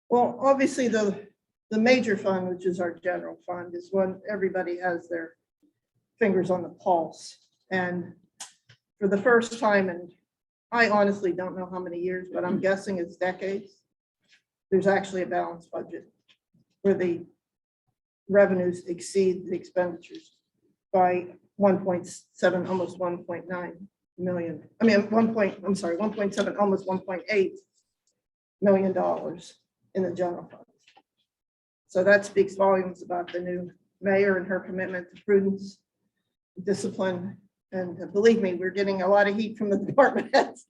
Well, obviously the major fund, which is our general fund, is when everybody has their fingers on the pulse. And for the first time, and I honestly don't know how many years, but I'm guessing it's decades, there's actually a balanced budget where the revenues exceed the expenditures by 1.7, almost 1.9 million. I mean, 1.7, almost 1.8 million dollars in the general fund. So that speaks volumes about the new mayor and her commitment to prudence, discipline, and believe me, we're getting a lot of heat from the department heads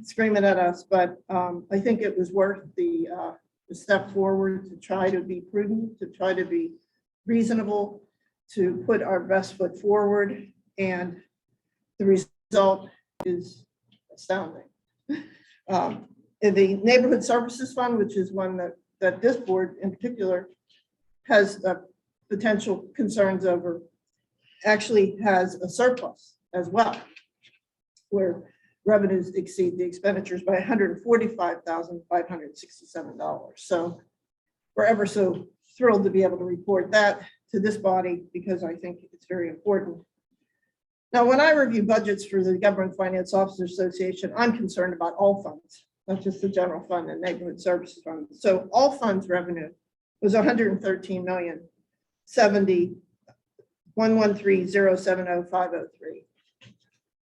screaming at us, but I think it was worth the step forward to try to be prudent, to try to be reasonable, to put our best foot forward, and the result is astounding. In the Neighborhood Services Fund, which is one that this board in particular has potential concerns over, actually has a surplus as well, where revenues exceed the expenditures by $145,567. So we're ever so thrilled to be able to report that to this body because I think it's very important. Now, when I review budgets for the Government Finance Officers Association, I'm concerned about all funds, not just the general fund and neighborhood services fund. So all funds revenue was 113,070,113,070,503.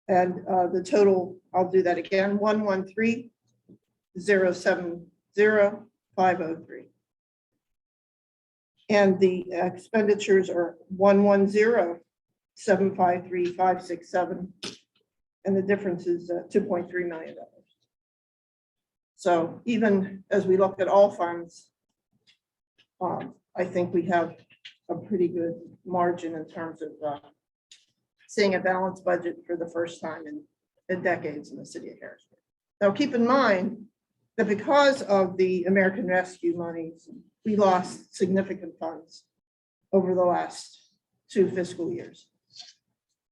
And the total, I'll do that again, 113,070,503. And the expenditures are 110,753,567. And the difference is $2.3 million. So even as we look at all funds, I think we have a pretty good margin in terms of seeing a balanced budget for the first time in decades in the city of Harrisburg. Now, keep in mind that because of the American Rescue monies, we lost significant funds over the last 2 fiscal years.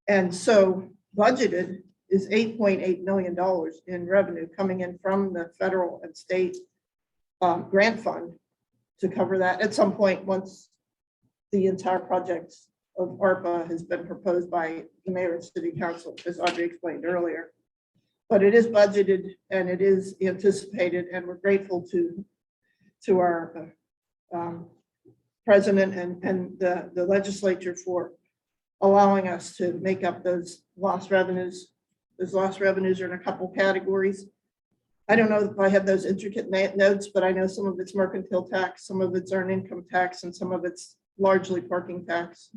And so budgeted is $8.8 million in revenue coming in from the federal and state grant fund to cover that at some point once the entire project of ARPA has been proposed by the mayor and city council, as Audrey explained earlier. But it is budgeted and it is anticipated, and we're grateful to our president and the legislature for allowing us to make up those lost revenues. Those lost revenues are in a couple categories. I don't know if I have those intricate notes, but I know some of it's mercantile tax, some of it's earned income tax, and some of it's largely parking tax,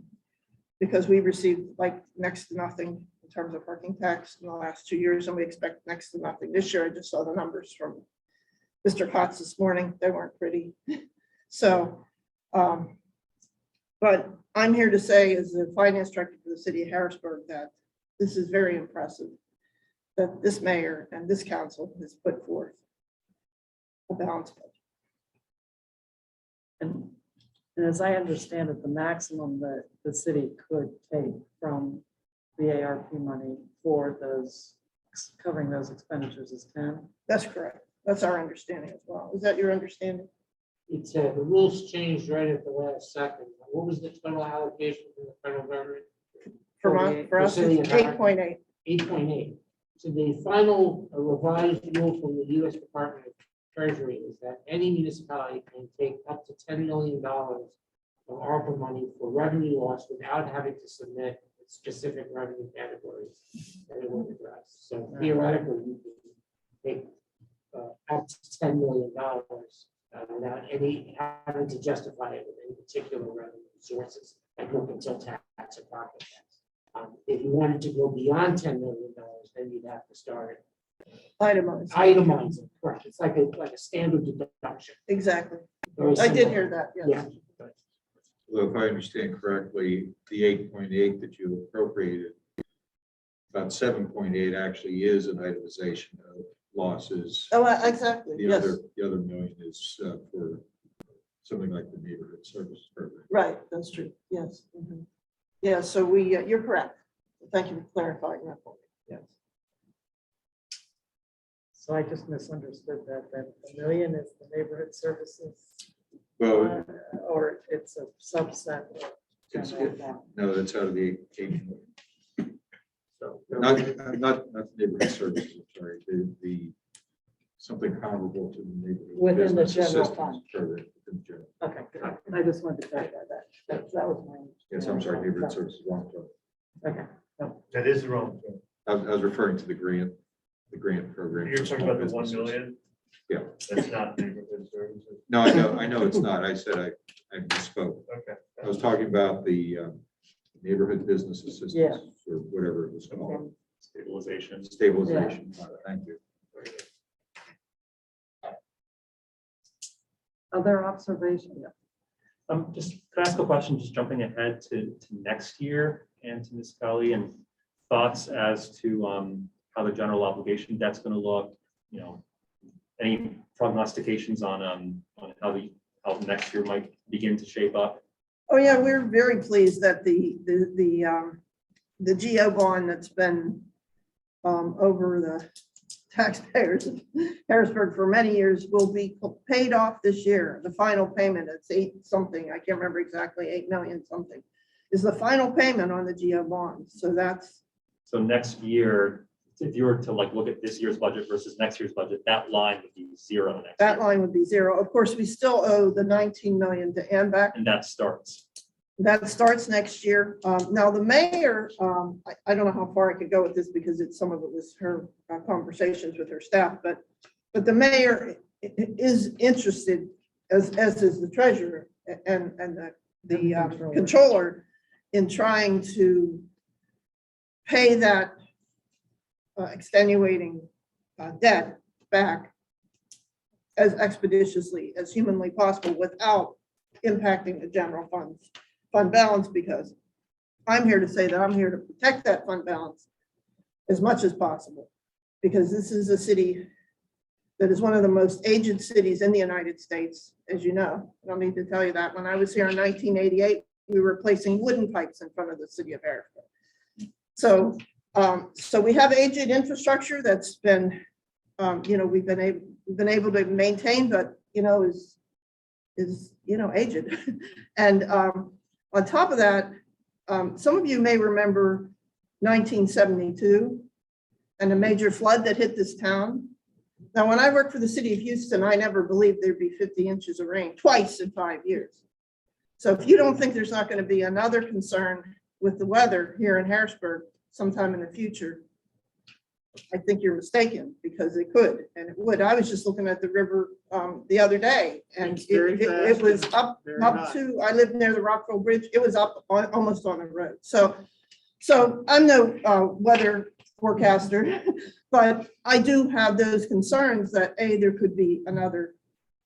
because we received like next to nothing in terms of parking tax in the last 2 years, and we expect next to nothing this year. I just saw the numbers from Mr. Kotz this morning. They weren't pretty. So, but I'm here to say as the finance director for the city of Harrisburg that this is very impressive that this mayor and this council has put forth a balanced budget. And as I understand it, the maximum that the city could take from the ARP money for those covering those expenditures is 10. That's correct. That's our understanding as well. Is that your understanding? It's the rules changed right at the last second. What was the total allocation from the federal government? For us, it's 8.8. 8.8. So the final revised rule from the U.S. Department of Treasury is that any municipality can take up to $10 million of ARPA money for revenue loss without having to submit specific revenue categories that it will address. So theoretically, you can take up to $10 million without having to justify it with any particular revenue sources, like mercantile tax or property tax. If you wanted to go beyond $10 million, then you'd have to start itemizing. Correct. It's like a standard deduction. Exactly. Very I did similar. hear that. Yes. Yeah. Well, if I understand correctly, the 8.8 that you appropriated, about 7.8 actually is an itemization of losses. Oh, exactly. The Yes. other million is for something like the neighborhood services program. Right. That's true. Yes. Mm-hmm. Yeah. So you're correct. Thank you for clarifying that for me. Yes. So I just misunderstood that the million is the neighborhood services? Well, Or it's a subset of It's- general fund? no, that's out of the 8. So. Not the neighborhood services, I'm sorry, the, something comparable to the neighborhood. Within the business general assistance fund. program, within the general. Okay, good. I just wanted to clarify that. That was my. Yes, I'm sorry, neighborhood services, wrong. Okay. That is the wrong thing. I was referring to the grant program. You're for talking small about the 1 businesses. million? Yeah. That's not neighborhood services. No, I know it's not. I said I misspoke. Okay. I was talking about the neighborhood business assistance Yeah. or whatever it was called. Okay. Stabilization. Stabilization. Thank you. Other observation? Just can I ask a question, just jumping ahead to next year and to Ms. Kelly, and thoughts as to how the general obligation debt's going to look, you know, any prognostications on how next year might begin to shape up? Oh, yeah, we're very pleased that the GO bond that's been over the taxpayers of Harrisburg for many years will be paid off this year. The final payment, it's 8 something, I can't remember exactly, 8 million something, is the final payment on the GO bond. So that's, So next year, if you were to like look at this year's budget versus next year's budget, that line would be zero next that year. line would be 0. Of course, we still owe the 19 million to AMBAC. And that starts. That starts next year. Now, the mayor, I don't know how far I could go with this because some of it was her conversations with her staff, but the mayor is interested, as is the treasurer and the controller, in trying to pay that extenuating debt back as expeditiously as humanly possible without impacting the general fund balance, because I'm here to say that I'm here to protect that fund balance as much as possible, because this is a city that is one of the most aged cities in the United States, as you know. I don't need to tell you that. When I was here in 1988, we were placing wooden pipes in front of the city of Harrisburg. So we have aged infrastructure that's been, we've been able to maintain, but is aged. And on top of that, some of you may remember 1972 and a major flood that hit this town. Now, when I worked for the city of Houston, I never believed there'd be 50 inches of rain twice in 5 years. So if you don't think there's not going to be another concern with the weather here in Harrisburg sometime in the future, I think you're mistaken, because it could, and it would. I was just looking at the river the other day, and It's very it was fast, up very high. to, I lived near the Rockville Bridge. It was up almost on the road. So I'm no weather forecaster, but I do have those concerns that there could be another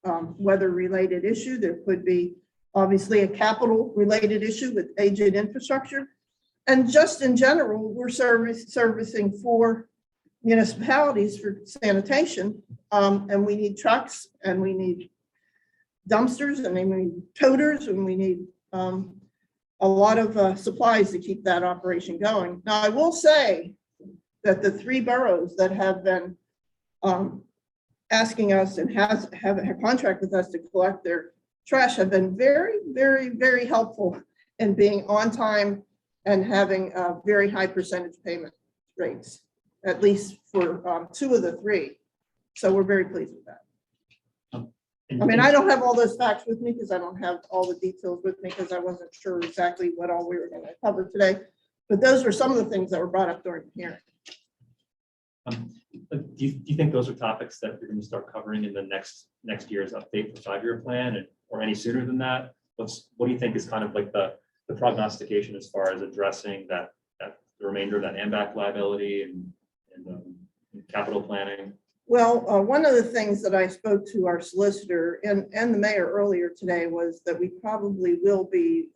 weather-related issue. There could be obviously a capital-related issue with aged infrastructure. And just in general, we're servicing 4 municipalities for sanitation, and we need trucks, and we need dumpsters, and we need toters, and we need a lot of supplies to keep that operation going. Now, I will say that the 3 boroughs that have been asking us and have a contract with us to collect their trash have been very, very, very helpful in being on time and having very high percentage payment rates, at least for 2 of the 3. So we're very pleased with that. I mean, I don't have all those facts with me because I don't have all the details with me because I wasn't sure exactly what all we were going to cover today. But those were some of the things that were brought up during the hearing. Do you think those are topics that you're going to start covering in the next year's update for 5-year plan, or any sooner than that? What do you think is kind of like the prognostication as far as addressing the remainder of that AMBAC liability and capital planning? Well, one of the things that I spoke to our solicitor and the mayor earlier today was that we probably will be,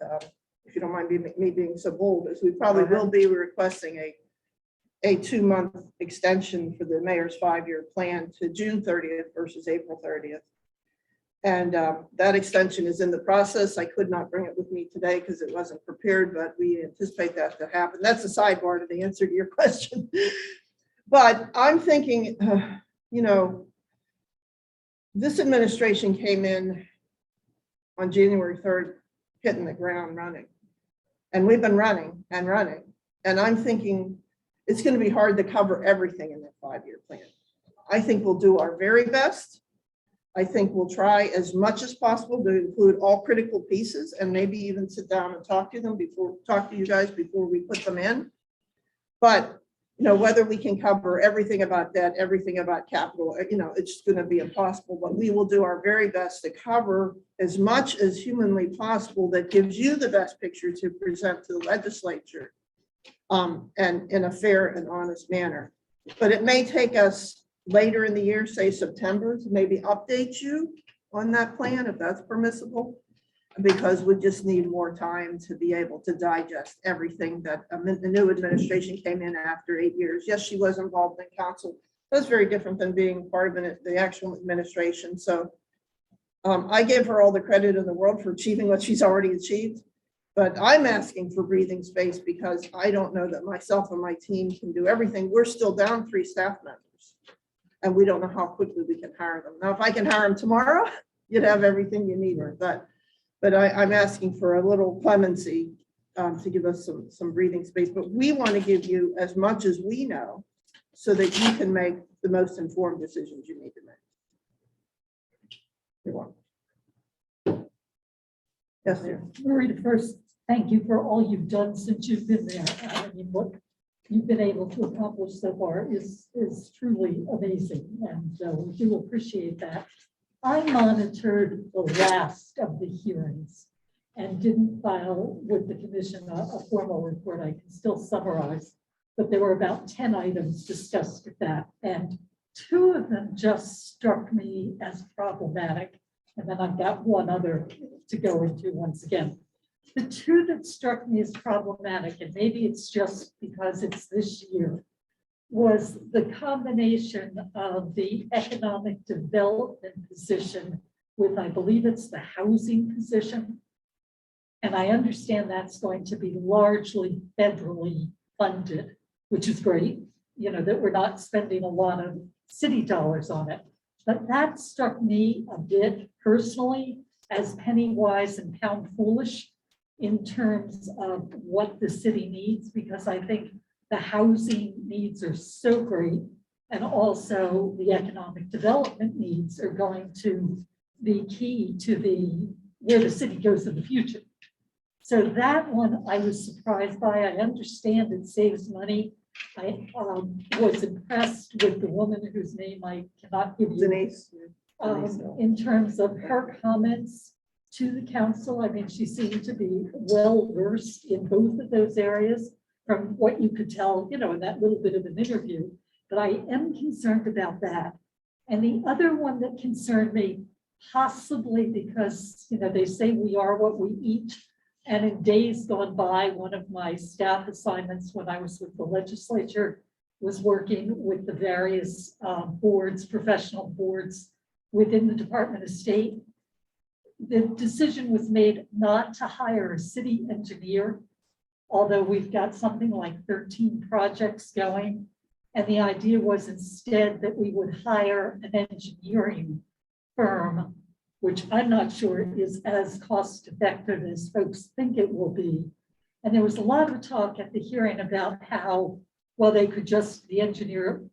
if you don't mind me being so bold, as we probably will be requesting a 2-month extension for the mayor's 5-year plan to June 30th versus April 30th. And that extension is in the process. I could not bring it with me today because it wasn't prepared, but we anticipate that to happen. That's a sidebar to the answer to your question. But I'm thinking, this administration came in on January 3rd, hitting the ground running. And we've been running and running. And I'm thinking it's going to be hard to cover everything in that 5-year plan. I think we'll do our very best. I think we'll try as much as possible to include all critical pieces and maybe even sit down and talk to you guys before we put them in. But, you know, whether we can cover everything about debt, everything about capital, you know, it's going to be impossible, but we will do our very best to cover as much as humanly possible that gives you the best picture to present to the legislature, and in a fair and honest manner. But it may take us later in the year, say September, to maybe update you on that plan, if that's permissible, because we just need more time to be able to digest everything that the new administration came in after 8 years. Yes, she was involved in council. That's very different than being part of the actual administration. So I give her all the credit in the world for achieving what she's already achieved. But I'm asking for breathing space because I don't know that myself and my team can do everything. We're still down 3 staff members. And we don't know how quickly we can hire them. Now, if I can hire them tomorrow, you'd have everything you need. But I'm asking for a little clemency to give us some breathing space. But we want to give you as much as we know so that you can make the most informed decisions you need to make. You're welcome. Yes, dear. Marie, first, thank you for all you've done since you've been there. I mean, what you've been able to accomplish so far is truly amazing, and we do appreciate that. I monitored the last of the hearings and didn't file with the commission a formal report. I can still summarize, but there were about 10 items discussed with that, and 2 of them just struck me as problematic, and then I've got one other to go into once again. The 2 that struck me as problematic, and maybe it's just because it's this year, was the combination of the economic development position with, I believe it's the housing position. And I understand that's going to be largely federally funded, which is great, you know, that we're not spending a lot of city dollars on it. But that struck me a bit personally as penny wise and pound foolish in terms of what the city needs, because I think the housing needs are so great, and also the economic development needs are going to be key to where the city goes in the future. So that one I was surprised by. I understand it saves money. I was impressed with the woman whose name I cannot give you. Denise. In terms of her comments to the council. I mean, she seemed to be well versed in both of those areas from what you could tell, you know, in that little bit of an interview. But I am concerned about that. And the other one that concerned me, possibly because, you know, they say we are what we eat. And in days gone by, one of my staff assignments when I was with the legislature was working with the various boards, professional boards within the Department of State. The decision was made not to hire a city engineer, although we've got something like 13 projects going. And the idea was instead that we would hire an engineering firm, which I'm not sure is as cost effective as folks think it will be. And there was a lot of talk at the hearing about how, well, the engineering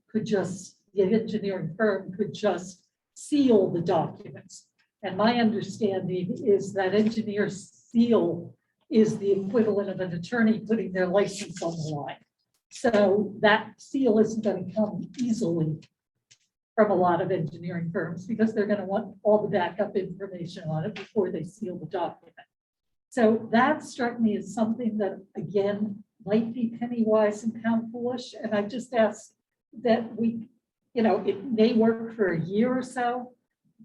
firm could just seal the documents. And my understanding is that engineer seal is the equivalent of an attorney putting their license on the line. So that seal isn't going to come easily from a lot of engineering firms because they're going to want all the backup information on it before they seal the document. So that struck me as something that, again, might be penny wise and pound foolish. And I just asked that we, you know, it may work for a year or so,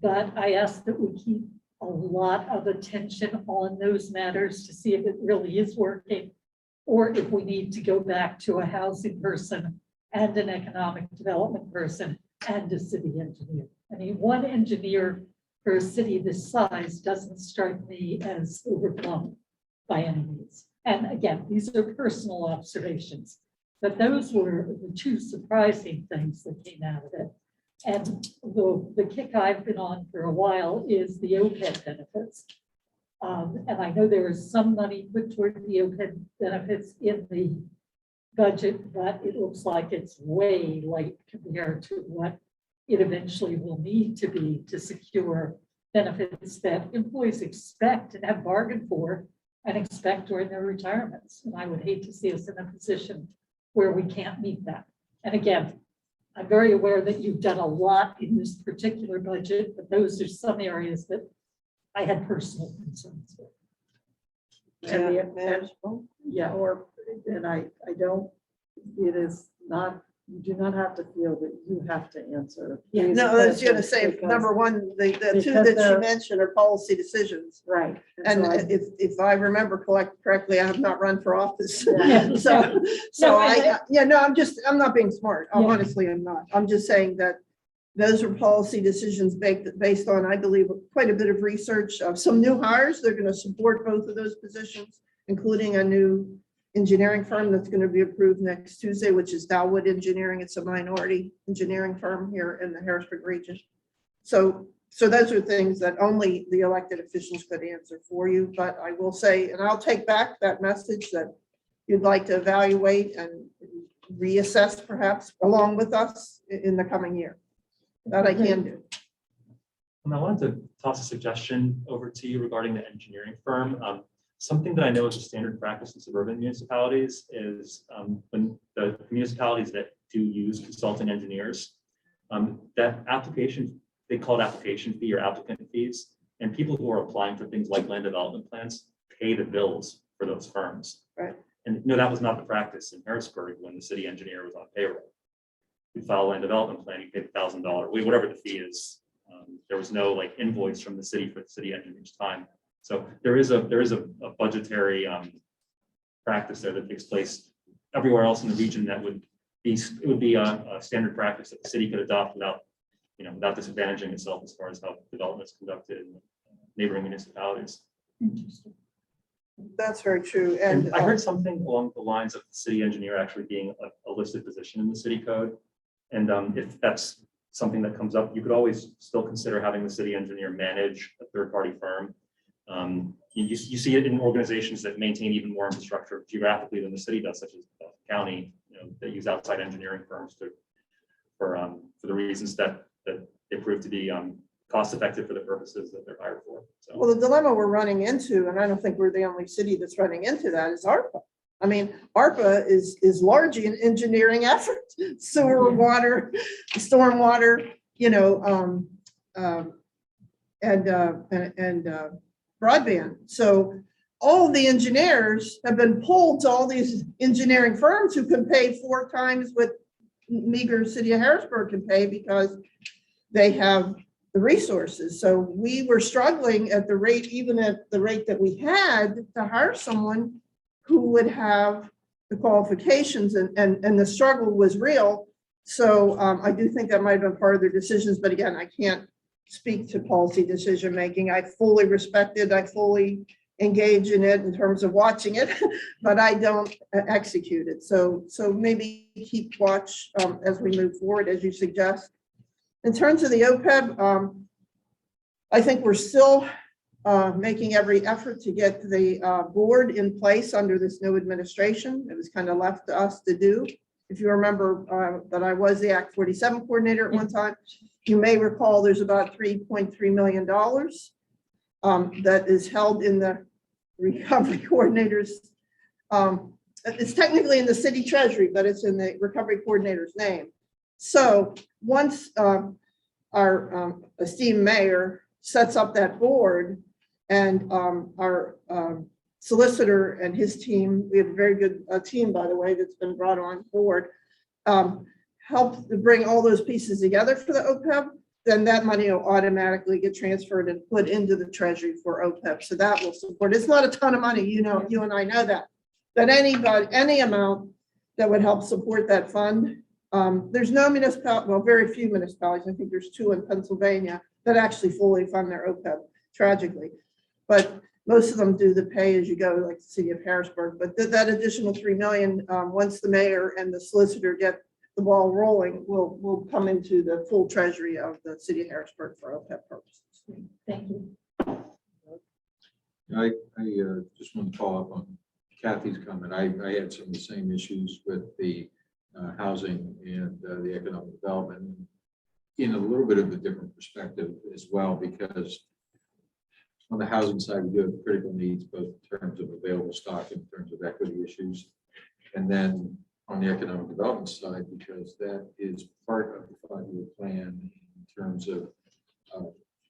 but I asked that we keep a lot of attention on those matters to see if it really is working, or if we need to go back to a housing person and an economic development person and a city engineer. I mean, one engineer for a city this size doesn't strike me as overblown by any means. And again, these are personal observations, but those were the 2 surprising things that came out of it. And the kick I've been on for a while is the OPEB benefits. And I know there is some money put toward the OPEB benefits in the budget, but it looks like it's way late compared to what it eventually will need to be to secure benefits that employees expect and have bargained for and expect during their retirements. And I would hate to see us in a position where we can't meet that. And again, I'm very aware that you've done a lot in this particular budget, but those are some areas that I had personal concerns with. And the- Manageable. Yeah, and I don't, it is not, you do not have to feel that you have to answer. these No, I was gonna questions say, because- number one, the two because that you they're- mentioned are policy decisions. Right. And so I- if I remember correctly, I have not run for office. Yeah. So, No, I'm not being smart. Yeah. Honestly, I'm not. I'm just saying that those are policy decisions based on, I believe, quite a bit of research of some new hires. They're going to support both of those positions, including a new engineering firm that's going to be approved next Tuesday, which is Dalwood Engineering. It's a minority engineering firm here in the Harrisburg region. So those are things that only the elected officials could answer for you. But I will say, and I'll take back that message that you'd like to evaluate and reassess perhaps along with us in the coming year. That I can do. I wanted to toss a suggestion over to you regarding the engineering firm. Something that I know is a standard practice in suburban municipalities is when the municipalities that do use consulting engineers, that application, they call it application fee or applicant fees. And people who are applying for things like land development plans pay the bills for those firms. Right. And no, that was not the practice in Harrisburg when the city engineer was on payroll. You file a land development plan, you pay $1,000, whatever the fee is. There was no like invoice from the city for the city engineer's time. So there is a budgetary practice there that takes place everywhere else in the region that would be, it would be a standard practice that the city could adopt without, without disadvantaging itself as far as how development is conducted in neighboring municipalities. That's very true. And And I heard something along the lines of the city engineer actually being a listed position in the city code. And if that's something that comes up, you could always still consider having the city engineer manage a third-party firm. You see it in organizations that maintain even more infrastructure geographically than the city does, such as the county, that use outside engineering firms for the reasons that they prove to be cost-effective for the purposes that they're hired for. So. well, the dilemma we're running into, and I don't think we're the only city that's running into that, is ARPA. I mean, ARPA is largely an engineering effort, sewer, water, stormwater, and broadband. So all the engineers have been pulled to all these engineering firms who can pay 4 times what meager city of Harrisburg can pay because they have the resources. So we were struggling at the rate, even at the rate that we had, to hire someone who would have the qualifications, and the struggle was real. So I do think that might have been part of their decisions, but again, I can't speak to policy decision-making. I fully respect it. I fully engage in it in terms of watching it, but I don't execute it. So maybe keep watch as we move forward, as you suggest. In terms of the OPEB, I think we're still making every effort to get the board in place under this new administration. It was kind of left to us to do. If you remember that I was the Act 47 coordinator at one time, you may recall there's about $3.3 million that is held in the recovery coordinators. It's technically in the city treasury, but it's in the recovery coordinator's name. So once our esteemed mayor sets up that board, and our solicitor and his team, we have a very good team, by the way, that's been brought on board, help to bring all those pieces together for the OPEB, then that money will automatically get transferred and put into the treasury for OPEB. So that will support. It's not a ton of money, you and I know that. But any amount that would help support that fund. There's no municipality, well, very few municipalities, I think there's 2 in Pennsylvania, that actually fully fund their OPEB, tragically. But most of them do the pay as you go, like the city of Harrisburg. But that additional $3 million, once the mayor and the solicitor get the ball rolling, will come into the full treasury of the city of Harrisburg for OPEB purposes. Thank you. I just want to follow up on Kathy's comment. I had some of the same issues with the housing and the economic development in a little bit of a different perspective as well, because on the housing side, we do have critical needs, both in terms of available stock and in terms of equity issues. And then on the economic development side, because that is part of the 5-year plan in terms of,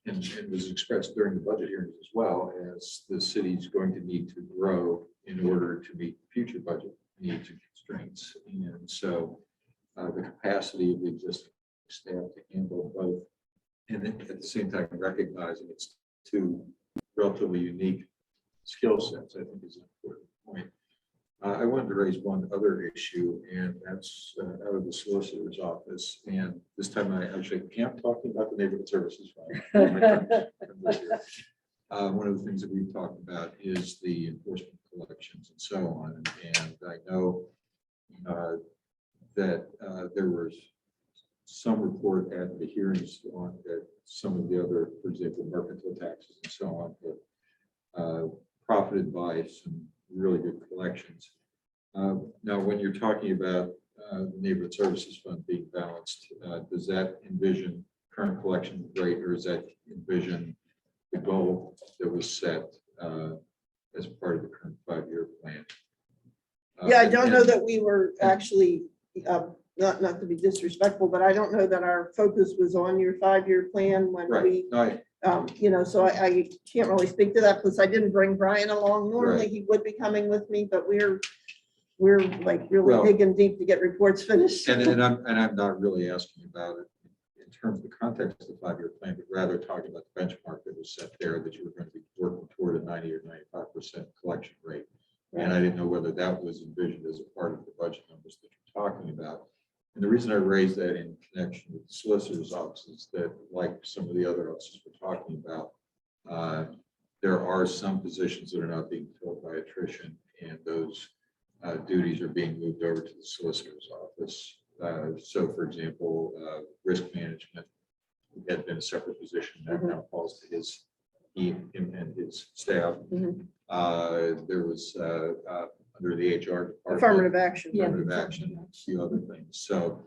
and it was expressed during the budget hearings as well, as the city's going to need to grow in order to meet future budget needs and constraints. And so the capacity of the existing staff to handle both, and then at the same time recognizing it's two relatively unique skill sets, I think is an important point. I wanted to raise one other issue, and that's out of the solicitor's office. And this time I actually am talking about the neighborhood services fund. One of the things that we've talked about is the enforcement collections and so on. And I know that there was some report at the hearings on that some of the other, for example, mercantile taxes and so on, have profited by some really good collections. Now, when you're talking about the neighborhood services fund being balanced, does that envision current collection rate, or does that envision the goal that was set as part of the current 5-year plan? Yeah, I don't know that we were actually, not to be disrespectful, but I don't know that our focus was on your 5-year plan when Right. we, No, you know, so I can't really speak to that, because I didn't bring Brian along. Normally Right. he would be coming with me, but we're like really Well, digging deep to get reports finished. and I'm not really asking about it in terms of the context of the 5-year plan, but rather talking about the benchmark that was set there, that you were going to be working toward a 90 or 95% collection rate. And I didn't know whether that was envisioned as a part of the budget numbers that you're talking about. And the reason I raised that in connection with the solicitor's office is that, like some of the other offices we're talking about, there are some positions that are not being filled by attrition, and those duties are being moved over to the solicitor's office. So, for example, risk management had been a separate position that now falls to him and his staff. There was under the HR department. Affirmative action. Yeah. Affirmative action, a few other things. So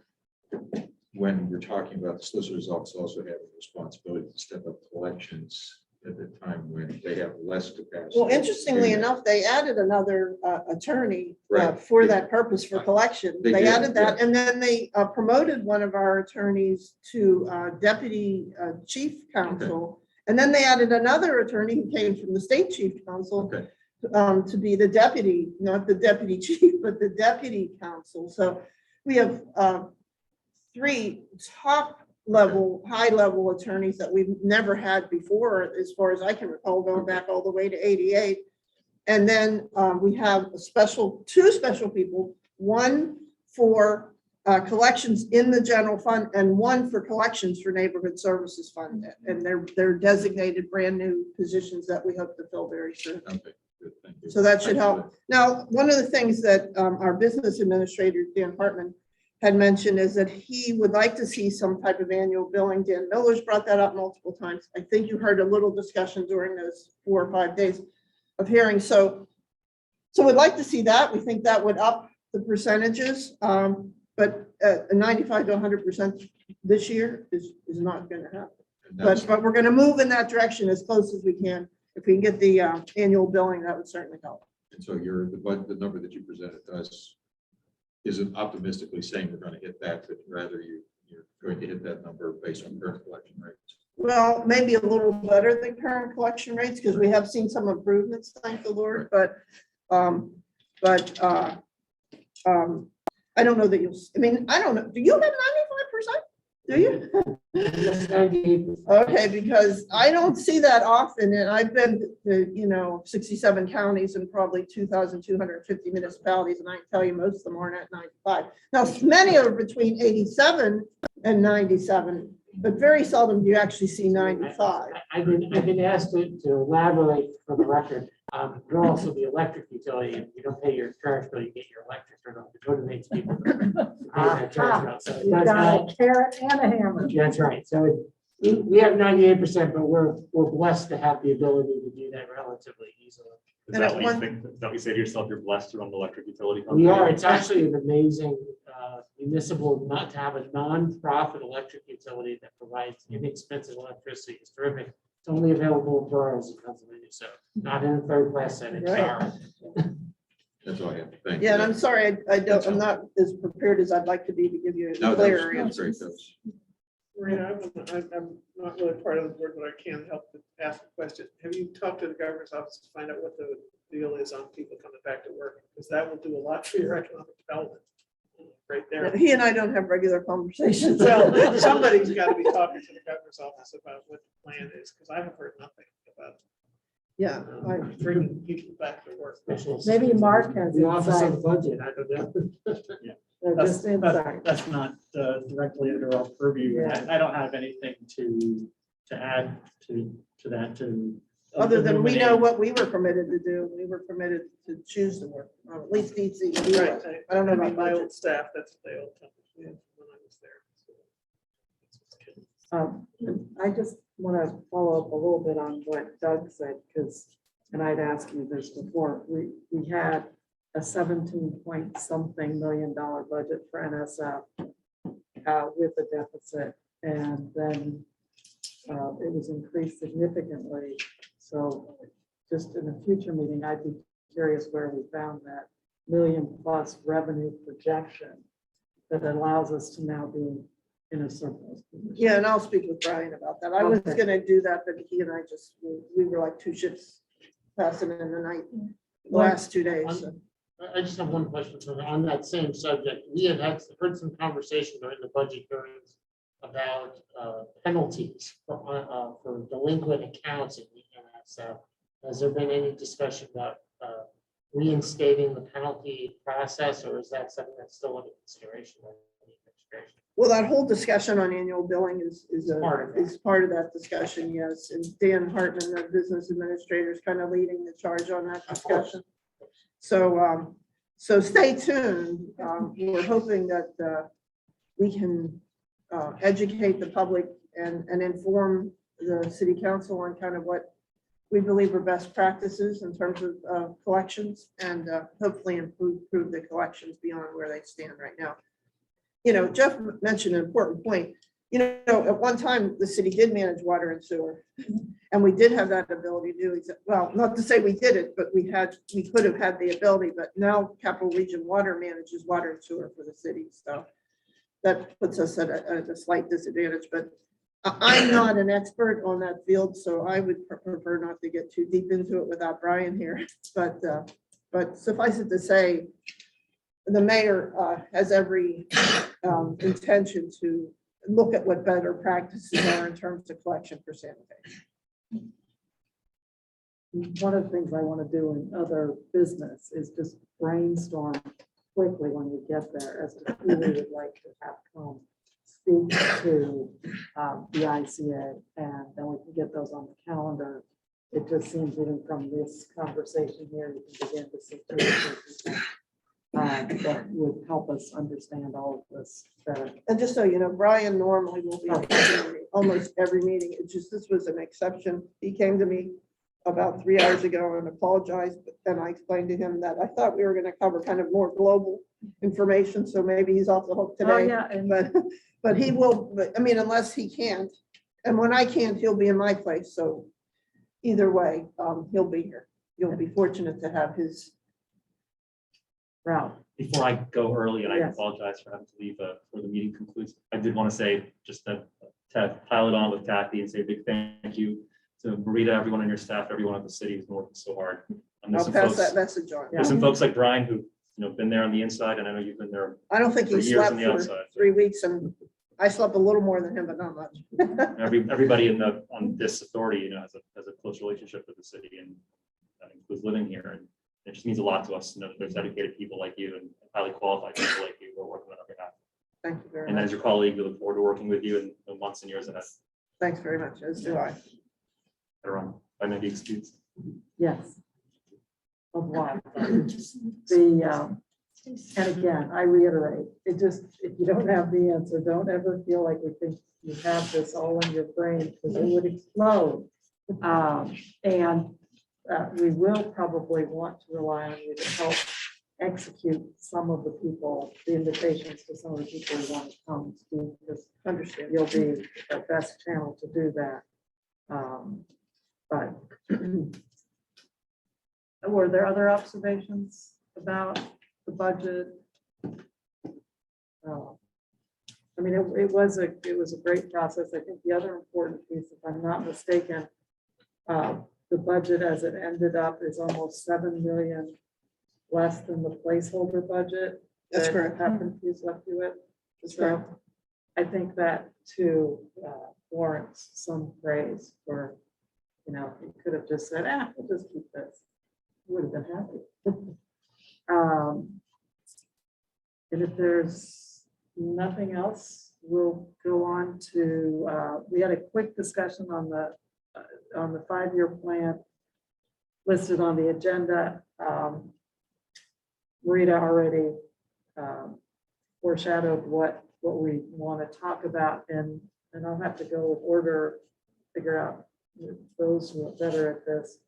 when we're talking about the solicitor's office also having the responsibility to step up collections at the time when they have less capacity. Well, interestingly enough, they added another attorney Right. for that purpose, for collection. They They did, added that, and then they promoted one of our attorneys to deputy chief counsel. And then they added another attorney who came from the state chief counsel Okay, to be the deputy, not the deputy chief, but the deputy counsel. So we have 3 top level, high level attorneys that we've never had before, as far as I can recall, going back all the way to 88. And then we have 2 special people, one for collections in the general fund and one for collections for neighborhood services fund. And they're designated brand new positions that we hope to fill very soon. okay, good, thank you. So that should help. Now, one of the things that our business administrator, Dan Hartman, had mentioned is that he would like to see some type of annual billing. Dan Miller's brought that up multiple times. I think you heard a little discussion during those 4 or 5 days of hearings. So we'd like to see that. We think that would up the percentages. But a 95 to 100% this year is not going to happen. And that's- But we're going to move in that direction as close as we can. If we can get the annual billing, that would certainly help. And so the number that you presented to us isn't optimistically saying we're going to hit that, but rather you're going to hit that number based on current collection rates. Well, maybe a little better than current collection rates, because we have seen some improvements, thank the Lord, but I don't know that I don't know. Do you have 95%? Do you? Okay, because I don't see that often, and I've been to, 67 counties and probably 2,250 municipalities, and I can tell you most of them aren't at 95. Now, many are between 87 and 97, but very seldom do you actually see 95. I've been asked to elaborate for the record. We're also the electric utility. If you don't pay your trash bill, you get your electric turned off. It motivates people to pay their trash bill. So it You've does got help. a carrot and a hammer. That's right. So we have 98%, but we're blessed to have the ability to do that relatively easily. Is And that at what you one- think? Is that what you say to yourself? You're blessed to run the electric utility company? We are. It's actually an amazing municipal, not to have a nonprofit electric utility that provides inexpensive electricity. It's terrific. It's only available in boroughs in Pennsylvania, so not in a third-class setting. Right. Sorry. That's all I have. Thank you. Yeah, and I'm sorry, I'm not as prepared as I'd like to be to give you No, a that was clear that's great. answer. That's, Marina, I'm not really part of the board, but I can help to ask a question. Have you talked to the governor's office to find out what the deal is on people coming back to work? Because that will do a lot for your economic development right there. He and I don't have regular conversations. Well, somebody's got to be talking to the governor's office about what the plan is, because I have heard nothing about Yeah, bringing people back to work. Maybe Mark has The office insight. of budget, I don't know. Just insight. That's not directly under our purview. Yeah. I don't have anything to add to that, to. other than we know illuminate- what we were permitted to do, we were permitted to choose to work, at least DC. Right. I don't know about My budget. old staff, that's what they all told me when I was there. I just want to follow up a little bit on what Doug said, because, and I'd asked you this before, we had a 17-point-something million budget for NSF with a deficit, and then it was increased significantly. So just in a future meeting, I'd be curious where we found that million-plus revenue projection that allows us to now be in a surplus position. Yeah, and I'll speak with Brian about that. I was Okay. gonna do that, but he and I just, we were like two ships passing in the night, the last 2 days. so. I just have one question on that same subject. We had heard some conversation during the budget hearings about penalties for delinquent accounts in the NSF. Has there been any discussion about reinstating the penalty process, or is that something that's still under consideration by the administration? Well, that whole discussion on annual billing is Part of that. part of that discussion, yes. And Dan Hartman, the business administrator, is kind of leading the charge on that Of course. discussion. So, so stay tuned. We're hoping that we can educate the public and inform the city council on kind of what we believe are best practices in terms of collections, and hopefully improve the collections beyond where they stand right now. You know, Jeff mentioned an important point. You know, at one time, the city did manage water and sewer, and we did have that ability to do, well, not to say we did it, but we could have had the ability, but now Capital Region Water manages water and sewer for the city, so that puts us at a slight disadvantage, but I'm not an expert on that field, so I would prefer not to get too deep into it without Brian here, but suffice it to say, the mayor has every intention to look at what better practices are in terms of collection for sanitation. One of the things I want to do in other business is just brainstorm quickly when we get there as to who we would like to have come speak to the ICA, and then we can get those on the calendar. It just seems even from this conversation here, you can begin to see that would help us understand all of this better. And just so you know, Brian normally will be at almost every meeting. It's just, this was an exception. He came to me about 3 hours ago and apologized, but then I explained to him that I thought we were going to cover kind of more global information, so maybe he's off the hook Oh, today. yeah, and But he will, but I mean, unless he can't, and when I can't, he'll be in my place, so either way, he'll be here. You'll be fortunate to have his. Ralph. Before I go early, and I Yes. apologize for having to leave before the meeting concludes, I did want to say, just to pile it on with Kathy and say a big thank you to Marita, everyone on your staff, everyone at the city who's been working so hard. And there's I'll some pass folks, that message on. there's some folks like Brian who, been there on the inside, and I know you've been there I don't think for he years slept on the for outside. 3 weeks, and I slept a little more than him, but not much. Everybody on this authority, has a close relationship with the city, and that includes living here. And it just means a lot to us to know that there's dedicated people like you and highly qualified people like you who are working on our behalf. Thank you very And as much. your colleague, we look forward to working with you in the months and years ahead. Thanks very much, as do I. If I may be excused. Yes. of what? The, and again, I reiterate, it just, if you don't have the answer, don't ever feel like we think you have this all in your brain, because it would explode. And we will probably want to rely on you to help execute some of the people, the invitations to some of the people who want to come to, because understand you'll be the best channel to do that. But were there other observations about the budget? I mean, it was a great process. I think the other important piece, if I'm not mistaken, the budget as it ended up is almost 7 million less than the placeholder budget. That's that correct. He's left you with. That's So right. I think that too warrants some praise for, you know, you could have just said, we'll just keep this. Would have been happy. And if there's nothing else, we'll go on to, we had a quick discussion on the 5-year plan listed on the agenda. Rita already foreshadowed what we want to talk about, and I'll have to go with order, figure out those who are better at this.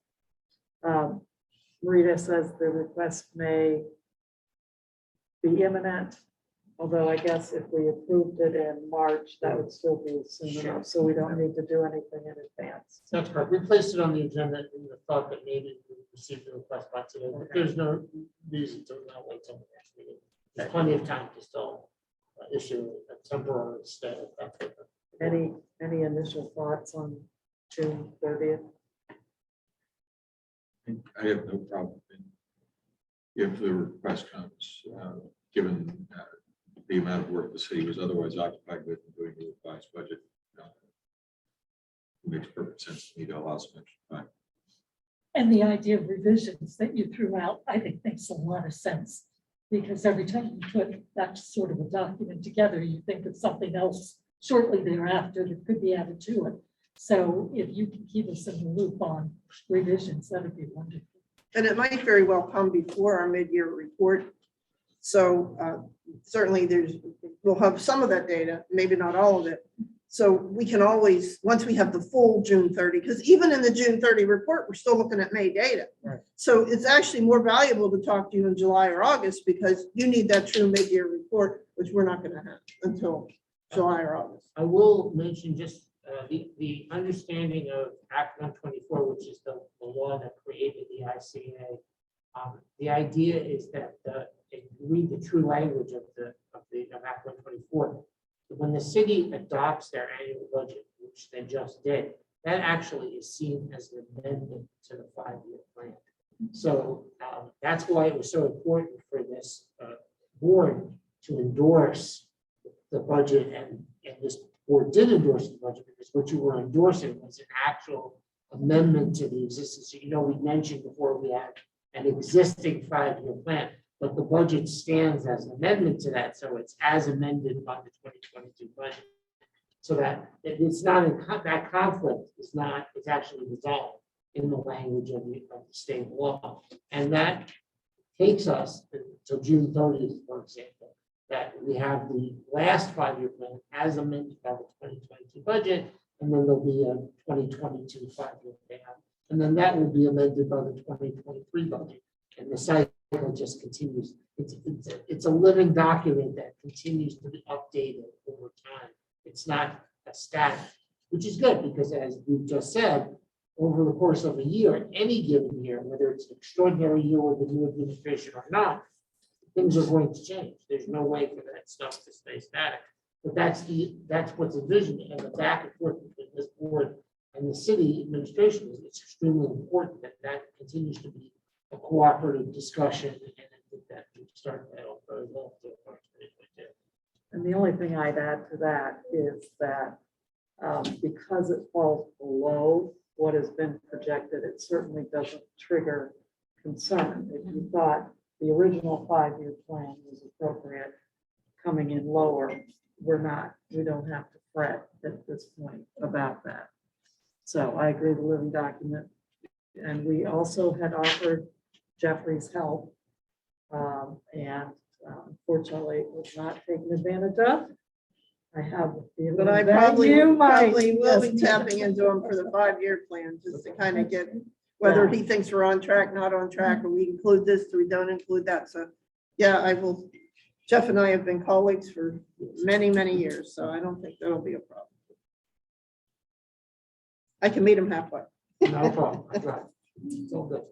Rita says the request may be imminent, although I guess if we approved it in March, that would still be soon enough, so we don't need to do anything in advance. That's correct. We placed it on the agenda in the thought that maybe we would receive the request by today, but there's no reason to not wait till the next meeting. There's plenty of time to still issue a temporary stay. Any initial thoughts on June 30th? I have no problem if the request comes, given the amount of work the city was otherwise occupied with in doing the revised budget. It makes perfect sense to me to allow some extra time. And the idea of revisions that you threw out, I think makes a lot of sense. Because every time you put that sort of a document together, you think of something else shortly thereafter that could be added to it. So if you can keep us in the loop on revisions, that would be wonderful. And it might very well come before our mid-year report. So certainly we'll have some of that data, maybe not all of it. So we can always, once we have the full June 30, because even in the June 30 report, we're still looking at May data. Right. So it's actually more valuable to talk to you in July or August, because you need that true mid-year report, which we're not going to have until July or August. I will mention just the understanding of Act 124, which is the law that created the ICA. The idea is that if you read the true language of Act 124, when the city adopts their annual budget, which they just did, that actually is seen as an amendment to the 5-year plan. So that's why it was so important for this board to endorse the budget, and this board did endorse the budget, because what you were endorsing was an actual amendment to the existing. So, you know, we mentioned before we had an existing 5-year plan, but the budget stands as an amendment to that. So it's as amended by the 2022 budget. So that it's not in that conflict is not, it's actually resolved in the language of the state law. And that takes us to June 30th, for example, that we have the last 5-year plan as amended by the 2022 budget, and then there'll be a 2022 5-year plan. And then that will be amended by the 2023 budget. And the cycle just continues. It's a living document that continues to be updated over time. It's not a static, which is good, because as we've just said, over the course of a year, any given year, whether it's an extraordinary year with the new administration or not, things are going to change. There's no way for that stuff to stay static. But that's what's envisioned, and the back and forth between this board and the city administration is extremely important that continues to be a cooperative discussion, and I think that we start that off very well. And the only thing I'd add to that is that because it falls below what has been projected, it certainly doesn't trigger concern. If you thought the original 5-year plan was appropriate, coming in lower, we don't have to fret at this point about that. So I agree, the living document. And we also had offered Jeffrey's help. And unfortunately, it was not taken advantage of. I have. the feeling But I that probably you might. will be Yes. tapping into him for the 5-year plan, just to kind of get whether he thinks we're on track, not on track, or we include this, or we don't include that. So, yeah, I will. Jeff and I have been colleagues for many, many years, so I don't think that'll be a problem. I can meet him halfway. No problem. Right. It's all good.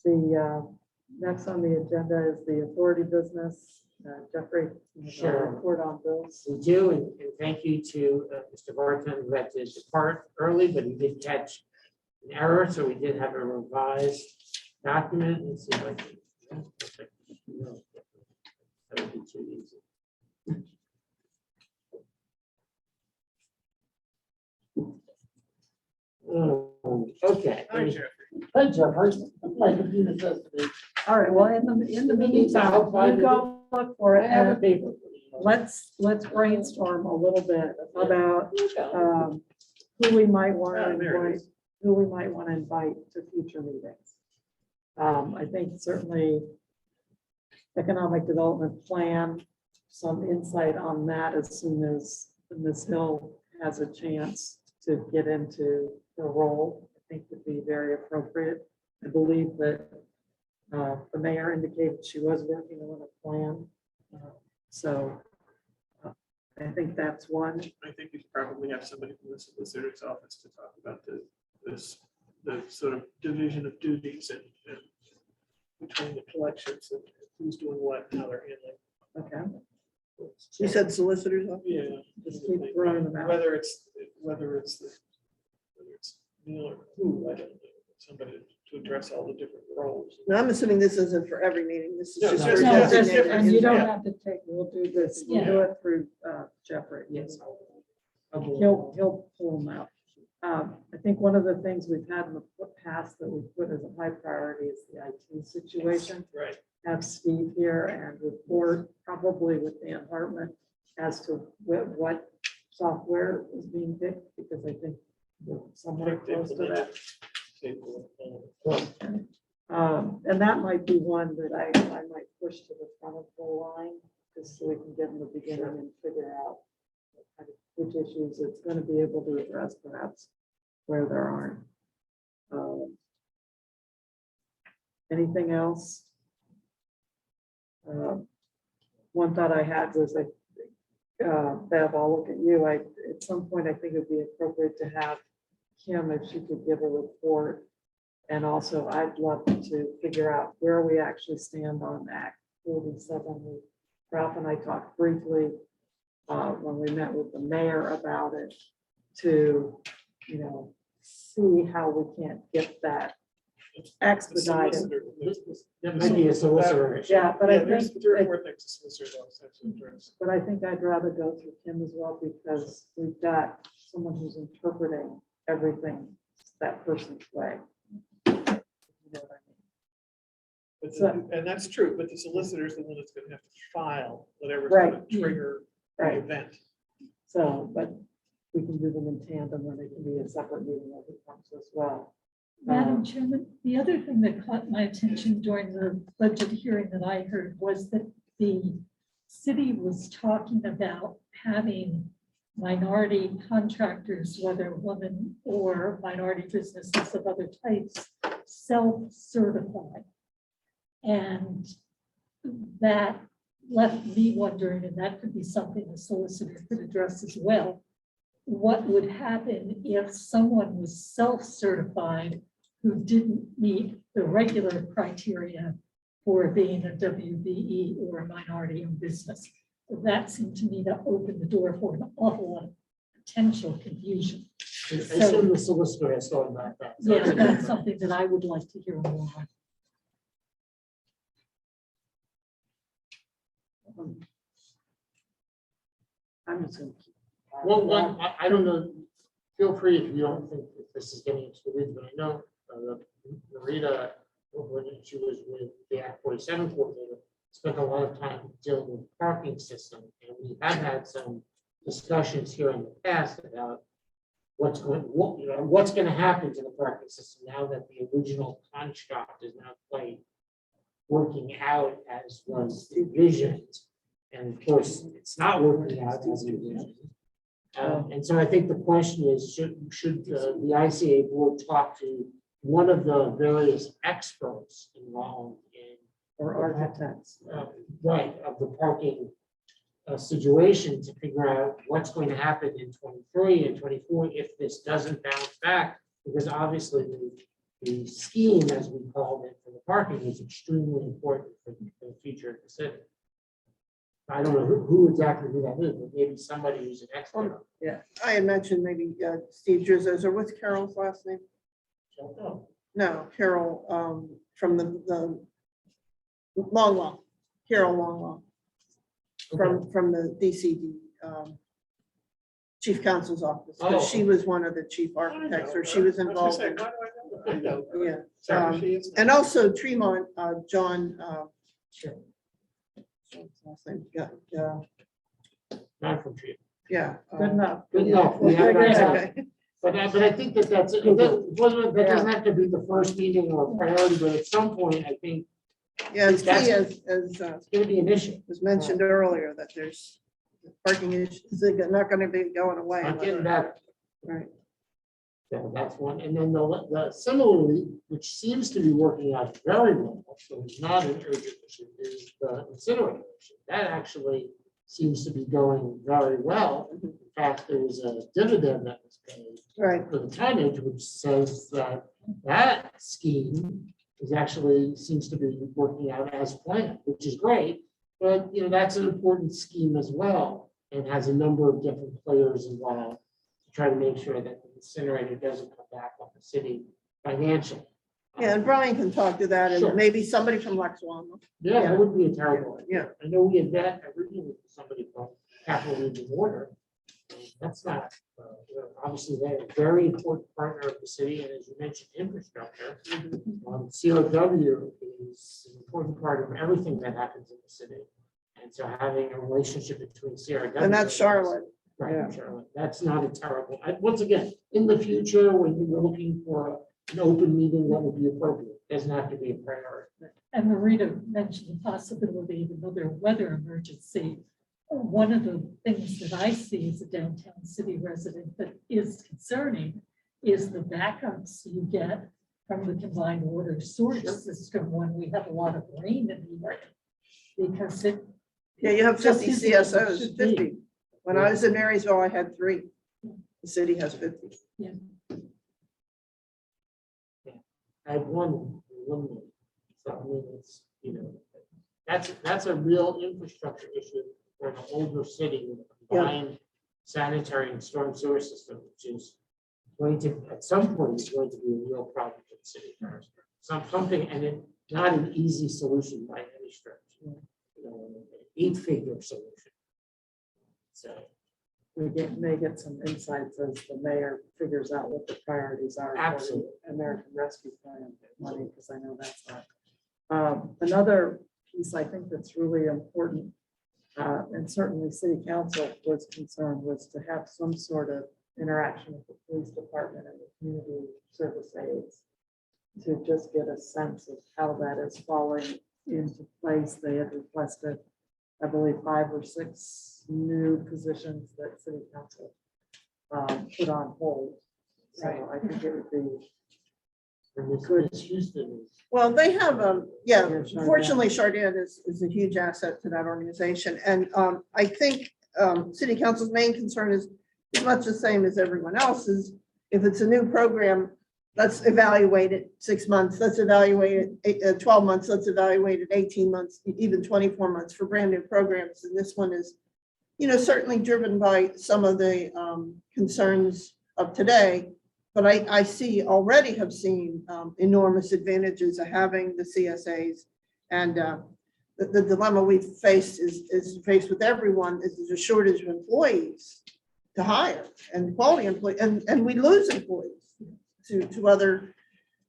The next on the agenda is the authority business. Jeffrey, you have a Sure. report on bills. We do, and thank you to Mr. Barton, who had to depart early, but he did catch an error, so we did have a revised document. Let's see if I can. That would be too easy. Okay. Hi, Jeffrey. Hi, Jeff. My computer says today. All right, well, in the meantime, you go look for it. I have a And paper. let's brainstorm a little bit about who we might want to Oh, there it invite, is. who we might want to invite to future meetings. I think certainly economic development plan, some insight on that as soon as Ms. Hill has a chance to get into the role, I think would be very appropriate. I believe that the mayor indicated she was working on a plan. So I think that's one. I think we should probably have somebody from the solicitor's office to talk about the sort of division of duties and between the collections and who's doing what and how they're handling. Okay, You said solicitors? office? Yeah. just keep throwing them out. Whether it's Neil or who, I don't know, somebody to address all the different roles. No, I'm assuming this isn't for every meeting. This is No, just no, for no, No, that's designated. and you don't Yeah. have to take, we'll do this, we'll do it through Jeffrey. Yes. He'll pull them out. I think one of the things we've had in the past that we put as a high priority is the IT situation. Right. Have Steve here and report probably with Dan Hartman as to what software is being picked, because I think we're somewhere close to that. And that might be one that I might push to the front of the line, just so we can get in the beginning and figure out kind of which issues it's going to be able to address, perhaps where there aren't. Anything else? One thought I had was, Bev, I'll look at you. At some point, I think it'd be appropriate to have Kim, if she could give a report. And also, I'd love to figure out where we actually stand on Act 47. Ralph and I talked briefly when we met with the mayor about it, to, see how we can't get that expedited. That might be a solicitor issue. Yeah, but I there's think, 3 or 4 things to solicitor's office has to address. but I think I'd rather go through Kim as well, because we've got someone who's interpreting everything that person's way. You know what I mean? But So- and that's true, but the solicitor is the one that's gonna have to file whatever's Right. gonna trigger the Right. event. So, but we can do them in tandem, and it can be a separate meeting as it comes as well. Madam Chairman, the other thing that caught my attention during the budget hearing that I heard was that the city was talking about having minority contractors, whether women or minority businesses of other types, self-certified. And that left me wondering, and that could be something the solicitor could address as well. What would happen if someone was self-certified who didn't meet the regular criteria for being a WBE or a minority-owned business? That seemed to me to open the door for an awful lot of potential confusion. I assume the solicitor has thought about that. Yeah, that's something that I would like to hear more on. I'm just gonna keep. Well, I don't know, feel free if you don't think that this is getting into the weeds, but I know Marita, when she was with the Act 47 coordinator, spent a lot of time dealing with the parking system. And we have had some discussions here in the past about what's going to happen to the parking system now that the original construct is not quite working out as was envisioned. And of course, it's not working out as envisioned. And so I think the question is, should the ICA board talk to one of the various experts involved in Or architects. right, of the parking situation to figure out what's going to happen in 23 and 24 if this doesn't bounce back, because obviously the scheme, as we called it, for the parking is extremely important for the future of the city. I don't know who exactly that is, but maybe somebody who's an expert. I had mentioned maybe Steve Drizos, or what's Carol's last name? Don't know. No, Carol, from the Long, Carol Long, from the DCD, Chief Counsel's office. Because she was one of the chief architects, or she was involved in, I know. yeah. Sorry, she is. And also Tremont, John, Sure. what's his last name? Not from Tree. Yeah. Good enough. Good enough. We have Okay. that. Okay. But I think that that doesn't have to be the first meeting or priority, but at some point, I think Yeah, it's key as it's gonna be an issue. was mentioned earlier, that there's parking issues, they're not gonna be going away. I'm getting that. Right. So that's one. And then the similarly, which seems to be working out very well, so it's not an urgent issue, is the incinerator issue. That actually seems to be going very well. In fact, there was a dividend that was paid Right. for the tonnage, which says that that scheme is actually seems to be working out as planned, which is great. But that's an important scheme as well, and has a number of different players involved to try to make sure that the incinerator doesn't come back on the city financially. Yeah, and Brian can talk to that, Sure. and maybe somebody from Lexington. Yeah, that would be a terrible idea. Yeah. I know we had that originally with somebody from Capital Region Water. That's not, obviously, they're a very important partner of the city, and as you mentioned, infrastructure. COW is an important part of everything that happens in the city. And so having a relationship between CRW. And that's Charlotte. Right, Charlotte. That's not a terrible, once again, in the future, when you're looking for an open meeting, that would be appropriate. Doesn't have to be a priority. And Marita mentioned the possibility of another weather emergency. One of the things that I see as a downtown city resident that is concerning is the backups you get from the combined water storage system when we have a lot of rain in the area. Because it. Yeah, you have just 50 isn't what it CSOs, should be. 50. When I was in Marysville, I had 3. The city has 50. I had one. So I mean, it's, that's a real infrastructure issue for an older city with a combined sanitary and storm sewer system, which is going to, at some point, is going to be a real problem for the city of Harrisburg. Something, and it not an easy solution by any stretch. An 8-figure solution. So. We may get some insights as the mayor figures out what the priorities are. For Absolutely. the American Rescue Plan money, because I know that's not. Another piece I think that's really important, and certainly city council was concerned, was to have some sort of interaction with the police department and the community service aides to just get a sense of how that is falling into place. They had requested, I believe, 5 or 6 new positions that city council put on hold. So I think it would be Good as Houston is. Well, they have, yeah, Chardin. fortunately, Chardin is a huge asset to that organization. And I think city council's main concern is much the same as everyone else's. If it's a new program, let's evaluate it 6 months, let's evaluate it 12 months, let's evaluate it 18 months, even 24 months for brand new programs. And this one is, certainly driven by some of the concerns of today. But I already have seen enormous advantages of having the CSAs. And the dilemma we face is faced with everyone is there's a shortage of employees to hire and quality employees, and we lose employees to other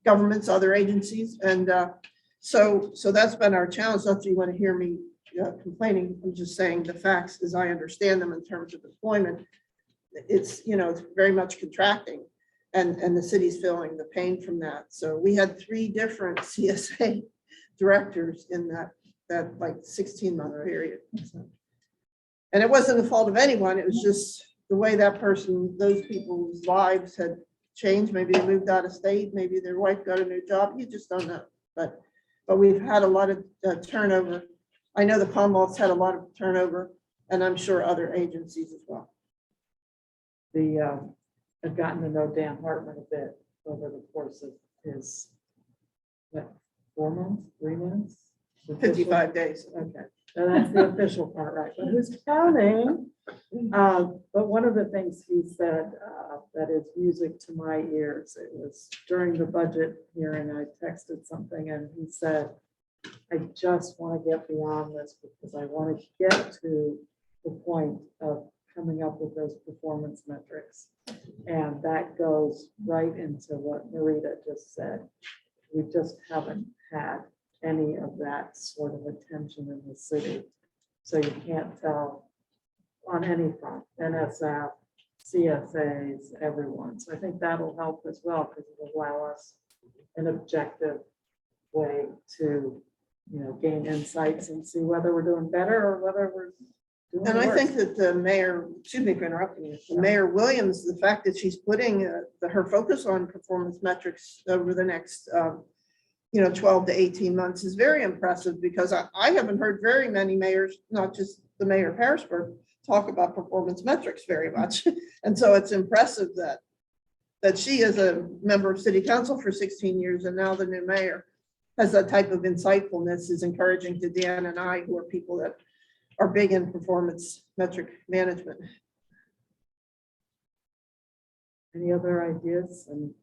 governments, other agencies. And so that's been our challenge. Not that you want to hear me complaining, I'm just saying the facts as I understand them in terms of employment. it's, you know, it's very much contracting. And the city's feeling the pain from that. So we had 3 different CSA directors in that like 16-month period. And it wasn't the fault of anyone. It was just the way that person, those people's lives had changed. Maybe they moved out of state, maybe their wife got a new job. You just don't know. But we've had a lot of turnover. I know the Commonwealth's had a lot of turnover, and I'm sure other agencies as well. I've gotten to know Dan Hartman a bit over the course of his, what, 4 months, 3 months? 55 days. Okay, so that's the official part, right? But who's counting? But one of the things he said that is music to my ears, it was during the budget hearing, I texted something and he said, I just want to get beyond this because I want to get to the point of coming up with those performance metrics. And that goes right into what Marita just said. We just haven't had any of that sort of attention in the city. So you can't tell on any front, NSF, CSAs, everyone. So I think that'll help as well because it'll allow us an objective way to, you know, gain insights and see whether we're doing better or whether we're doing And I worse. think that the mayor, excuse me for interrupting you, the Mayor Williams, the fact that she's putting her focus on performance metrics over the next, 12 to 18 months is very impressive because I haven't heard very many mayors, not just the mayor of Harrisburg, talk about performance metrics very much. And so it's impressive that she is a member of city council for 16 years and now the new mayor has that type of insightfulness is encouraging to Dan and I, who are people that are big in performance metric management. Any other ideas? And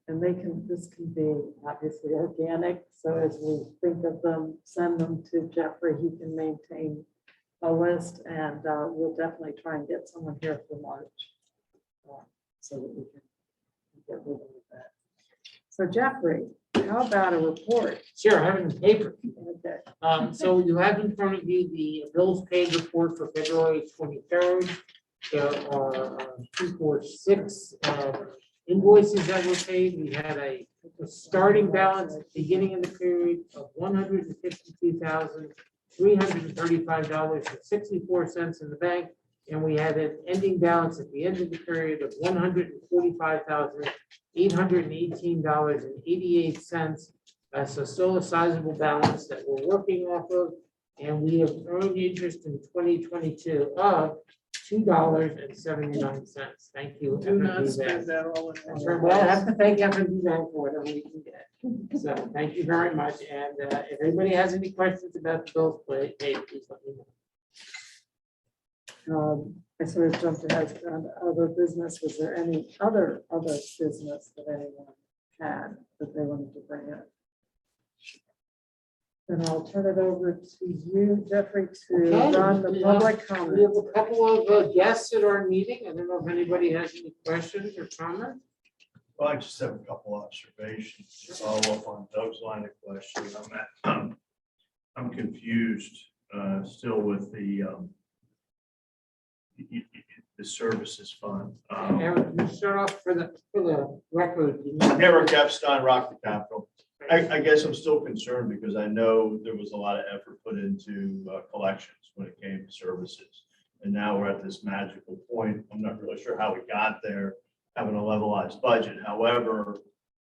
this can be obviously organic. So as we think of them, send them to Jeffrey. He can maintain a list and we'll definitely try and get someone here for March so that we can get moving with that. So Jeffrey, how about a report? Sure, I have it in paper. Okay. So you have in front of you the bills paid report for February 23rd. There are 246 invoices that were paid. We had a starting balance at the beginning of the period of $152,335.64 in the bank. And we had an ending balance at the end of the period of $145,818.88. So still a sizable balance that we're working off of. And we have earned interest in 2022 of $2.79. Thank you. Do not FNB spend Bank. that all in That's one. right. Well, I have to thank FNB Bank for whatever we can get. So thank you very much. And if anybody has any questions about the bills paid, please let me know. I sort of jumped ahead on other business. Was there any other business that anyone had that they wanted to bring up? Then I'll turn it over to you, Jeffrey, to Okay, run the we public We have comment. a couple of guests at our meeting. I don't know if anybody has any questions or comments. Well, I just have a couple observations to follow up on Doug's line of questioning. I'm confused still with the services fund. Eric, you start off for the record. Eric Epstein, Rockland Capital. I guess I'm still concerned because I know there was a lot of effort put into collections when it came to services. And now we're at this magical point. I'm not really sure how we got there, having a levelized budget. However,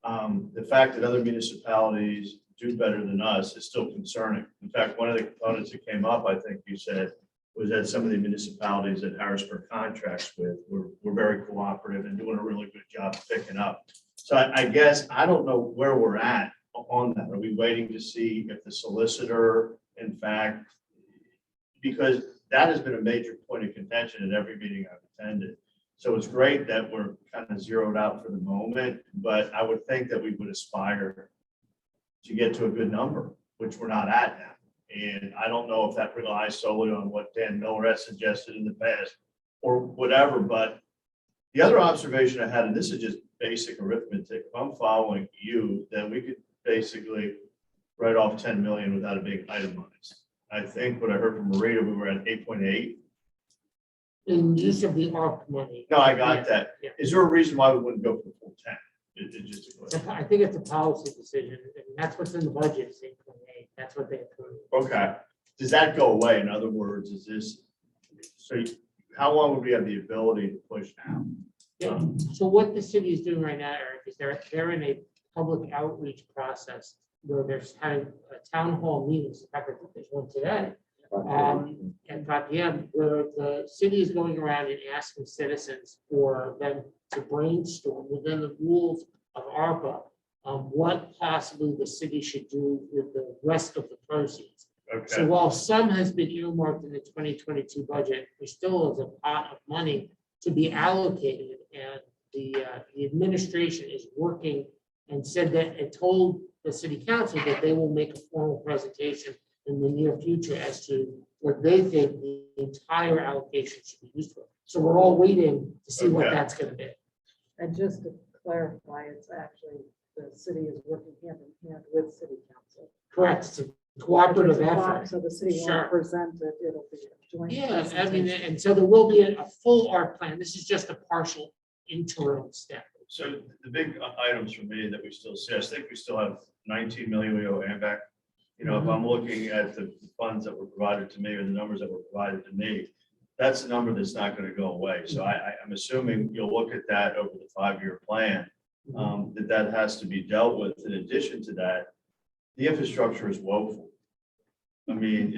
the fact that other municipalities do better than us is still concerning. In fact, one of the components that came up, I think you said, was that some of the municipalities that Harrisburg contracts with were very cooperative and doing a really good job of picking up. So I guess I don't know where we're at on that. Are we waiting to see if the solicitor, in fact, because that has been a major point of contention at every meeting I've attended. So it's great that we're kind of zeroed out for the moment, but I would think that we would aspire to get to a good number, which we're not at now. And I don't know if that relies solely on what Dan Miller has suggested in the past or whatever, but the other observation I had, and this is just basic arithmetic, if I'm following you, then we could basically write off 10 million without it being itemized. I think what I heard from Marita, we were at 8.8. in use of the ARP money. No, I got that. Yeah. Is there a reason why we wouldn't go for the full 10? It just a question. I think it's a policy decision, and that's what's in the budget, it's 8.8, that's what they approved. Okay. Does that go away? In other words, is this, how long would we have the ability to push now? Yeah. So what the city is doing right now, Eric, is they're in a public outreach process where there's having a town hall meetings, in fact, I think there's one today, at 5 p.m., where the city is going around and asking citizens for them to brainstorm within the rules of ARPA what possibly the city should do with the rest of the proceeds. So Okay. while some has been earmarked in the 2022 budget, there still is a pot of money to be allocated, and the administration is working and said that it told the city council that they will make a formal presentation in the near future as to what they think the entire allocation should be used for. So we're all waiting to see what Okay. that's gonna be. And just to clarify, it's actually, the city is working hand in hand with city council. Correct, it's a cooperative It's a co-op, effort. So the city Sure. won't present it, it'll be a joint. Yeah, I mean, presentation. and so there will be a full ARP plan. This is just a partial interim step. So the big items for me that we still see, I think we still have 19 million we owe AMVAC. You know, if I'm looking at the funds that were provided to me or the numbers that were provided to me, that's a number that's not going to go away. So I'm assuming you'll look at that over the 5-year plan, that has to be dealt with. In addition to that, the infrastructure is woeful. I mean,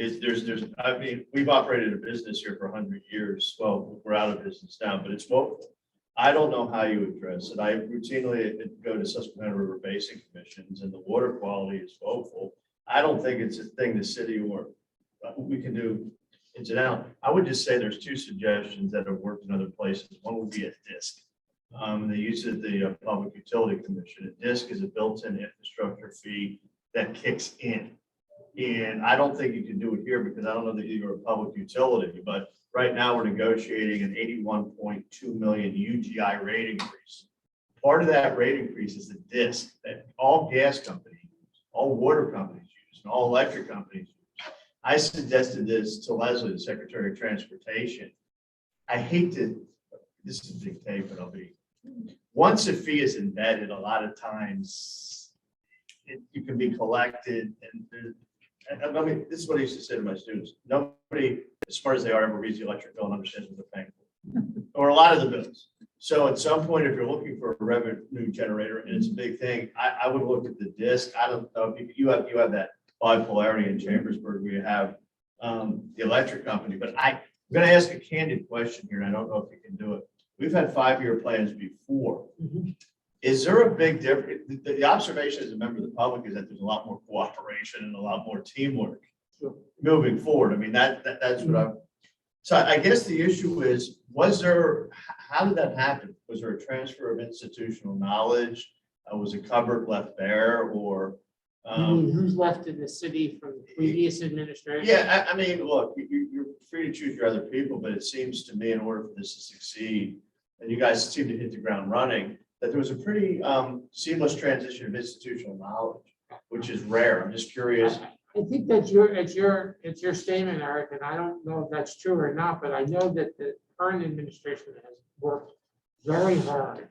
we've operated a business here for 100 years. Well, we're out of business now, but it's woeful. I don't know how you address it. I routinely go to Susquehanna River Basin Commissions, and the water quality is woeful. I don't think it's a thing the city or we can do incidental. I would just say there's 2 suggestions that have worked in other places. One would be a DISC. They use it, the Public Utility Commission. A DISC is a built-in infrastructure fee that kicks in. And I don't think you can do it here because I don't know that you're a public utility, but right now we're negotiating an 81.2 million UGI rate increase. Part of that rate increase is the DISC that all gas companies use, all water companies use, and all electric companies use. I suggested this to Leslie, the Secretary of Transportation. I hate to, this is a big take, but once a fee is embedded, a lot of times you can be collected and I mean, this is what I used to say to my students. Nobody, as smart as they are, ever reads the electric bill and understands what they're paying for, or a lot of the bills. So at some point, if you're looking for a revenue generator and it's a big thing, I would look at the DISC. I don't know if you have that bipolarity in Chambersburg where you have the electric company, but I'm going to ask a candid question here, and I don't know if you can do it. We've had 5-year plans before. Is there a big difference? The observation as a member of the public is that there's a lot more cooperation and a lot more teamwork moving forward. I mean, that's what I'm, so I guess the issue is, how did that happen? Was there a transfer of institutional knowledge? Was a cupboard left there or? You mean who's left in the city from the previous administration? Yeah, I mean, look, you're free to choose your other people, but it seems to me in order for this to succeed, and you guys seem to hit the ground running, that there was a pretty seamless transition of institutional knowledge, which is rare. I'm just curious. I think that's it's your statement, Eric, and I don't know if that's true or not, but I know that the current administration has worked very hard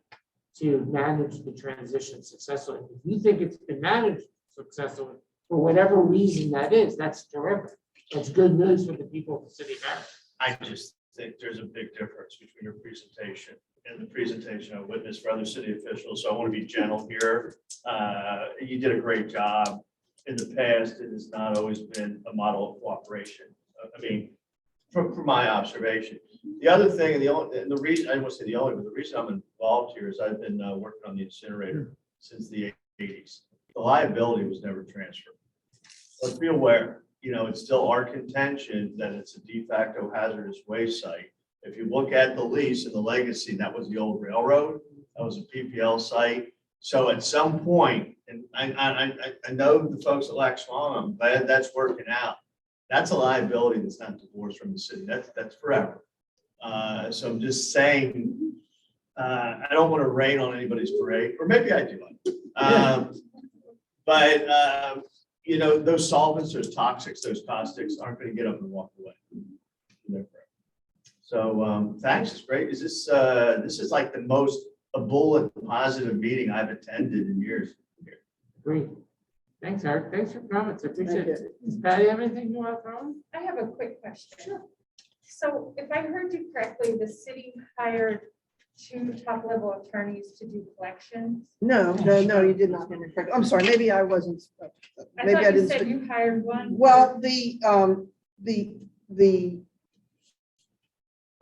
to manage the transition successfully. If you think it's been managed successfully, for whatever reason that is, that's terrific. That's good news for the people of the city of Harrisburg. I just think there's a big difference between your presentation and the presentation I witnessed for other city officials. So I want to be gentle here. You did a great job. In the past, it has not always been a model of cooperation. I mean, from my observation. The other thing, and the reason, I don't want to say the only, but the reason I'm involved here is I've been working on the incinerator since the 80s. The liability was never transferred. Let's be aware, it's still our contention that it's a de facto hazardous waste site. If you look at the lease and the legacy, that was the old railroad. That was a PPL site. So at some point, and I know the folks at Swan, I'm glad that's working out. That's a liability that's not divorced from the city. That's forever. So I'm just saying, I don't want to rain on anybody's parade, or maybe I do. But those solvents, those toxics, those caustics aren't going to get up and walk away. So, thanks, it's great. Is this, this is like the most a bullet positive meeting I've attended in years. Great. Thanks, Art. Thanks for comments. I appreciate Thank it. Does Patty have anything you want to throw in? I have a quick question. Sure. So if I heard you correctly, the city hired 2 top-level attorneys to do collections. No, you did not. I'm sorry, maybe I wasn't. I Maybe I thought you didn't. said you hired one. Well, the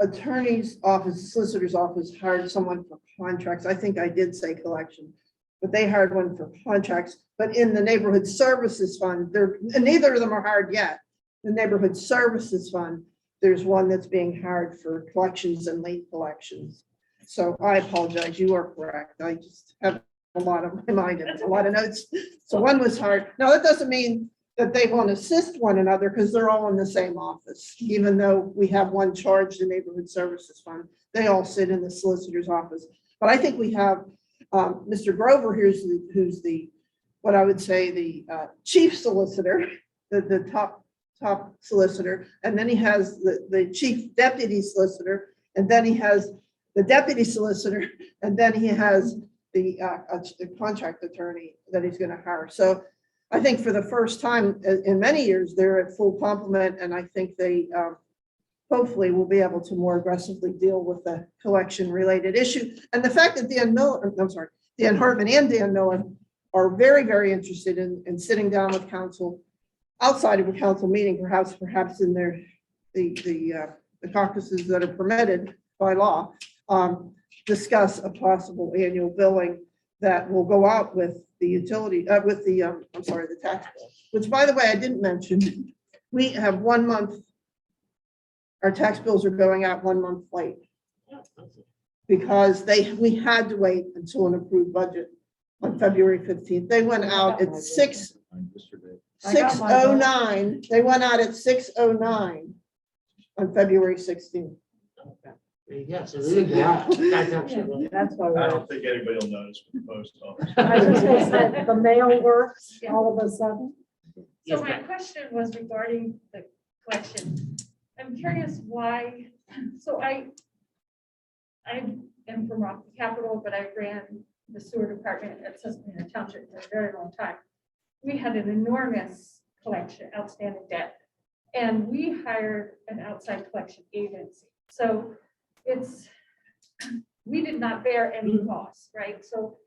attorney's office, solicitor's office hired someone for contracts. I think I did say collection, but they hired one for contracts. But in the neighborhood services fund, neither of them are hired yet. The neighborhood services fund, there's one that's being hired for collections and late collections. So I apologize, you are correct. I just have a lot of my mind and a lot of notes. So one was hired. Now, that doesn't mean that they won't assist one another because they're all in the same office. Even though we have one charged in neighborhood services fund, they all sit in the solicitor's office. But I think we have Mr. Grover here, who's the, what I would say, the chief solicitor, the top solicitor. And then he has the chief deputy solicitor. And then he has the deputy solicitor. And then he has the contract attorney that he's going to hire. So I think for the first time in many years, they're at full complement, and I think they hopefully will be able to more aggressively deal with the collection-related issue. And the fact that Dan Hartman and Dan Miller are very, very interested in sitting down with council outside of a council meeting, perhaps in the caucuses that are permitted by law, discuss a possible annual billing that will go out with the utility, the tax bill, which, by the way, I didn't mention. We have 1 month, our tax bills are going out 1 month late because we had to wait until an approved budget on February 15th. They went out at 6:09. They went out at 6:09 on February 16th. There you go. So really good. That's actually. That's why I we're. don't think anybody will notice with the post office. I was just gonna say, the mail works all of a sudden. Yes, So my ma'am. question was regarding the collection. I'm curious why, so I am from Rockland Capital, but I ran the sewer department at Susquehanna Township for a very long time. We had an enormous collection, outstanding debt, and we hired an outside collection agency. So we did not bear any costs, right? So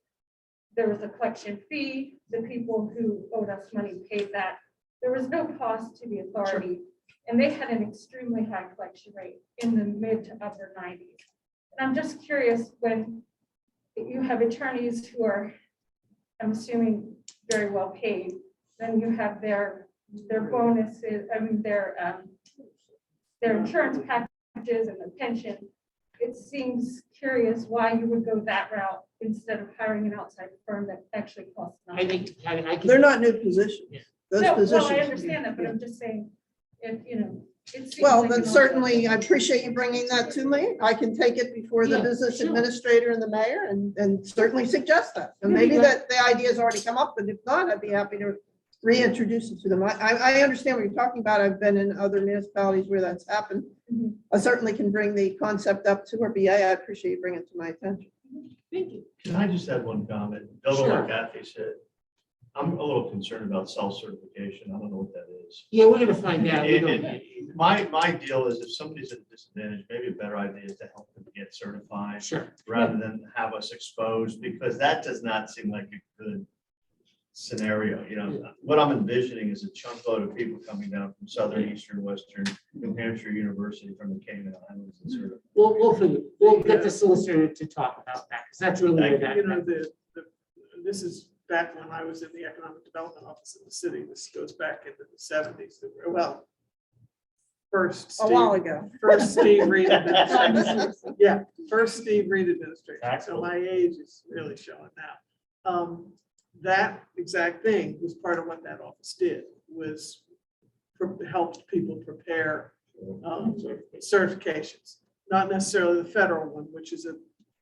there was a collection fee. The people who owed us money paid that. There was no cost to the authority. And they had an extremely high collection rate in the mid to upper 90s. And I'm just curious, when you have attorneys who are, I'm assuming, very well paid, then you have their bonuses, their insurance packages and the pension. It seems curious why you would go that route instead of hiring an outside firm that actually costs I nothing. think, I can. They're not new positions. Yeah. Those No, positions. I understand that, but I'm just saying, if, it seems Well, like then an certainly, I appreciate you bringing that to me. I can take it before the Yeah, business sure. administrator and the mayor and certainly suggest that. And Yeah, maybe yeah. that the idea has already come up, but if not, I'd be happy to reintroduce it to them. I understand what you're talking about. I've been in other municipalities where that's happened. Mhm. I certainly can bring the concept up to our BA. I appreciate you bringing it to my attention. Thank you. Can I just add one comment? Building on Sure. what Kathy said, I'm a little concerned about self-certification. I don't know what that is. Yeah, we're gonna find out. We don't- My deal is if somebody's at a disadvantage, maybe a better idea is to help them get certified Sure. rather than have us exposed, because that does not seem like a good scenario. What I'm envisioning is a chunk load of people coming down from Southern, Eastern, Western, New Hampshire University from the Cayman Islands and sort of. We'll get the solicitor to talk about that, because that's really where that. You know, this is back when I was in the Economic Development Office in the city. This goes back into the 70s. Well, first. A while Steve- ago. First Steve Reed administration. Yeah, first Steve Reed administration. Tax So bill. my age is really showing now. That exact thing was part of what that office did, was helped people prepare certifications. Not necessarily the federal one, which is a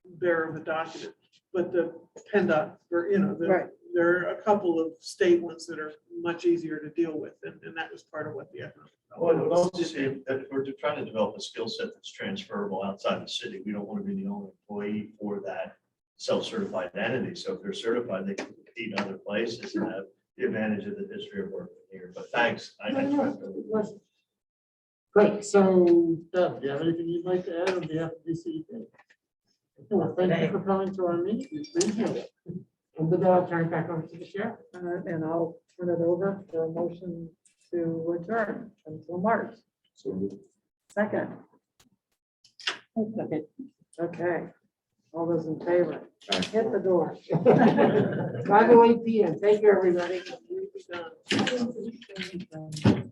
bearer of a document, but the PennDOT, or, Right. there are a couple of state ones that are much easier to deal with, and that was part of what the economic. Well, it would development also was say that we're trying to develop a skill set that's transferable outside the city. We don't want to be the only employee for that self-certified entity. So if they're certified, they can compete in other places and have the advantage of the history of working here. But thanks. Great, so Deb, do you have anything you'd like to add on behalf of DCED? Well, thank you for coming to our meeting, we appreciate it. And with that, I'll turn it back over to the chair. And I'll turn it over for a motion to adjourn until March. Second. Okay, all those in favor, hit the door. 5:08 PM, thank you, everybody. We'll be done.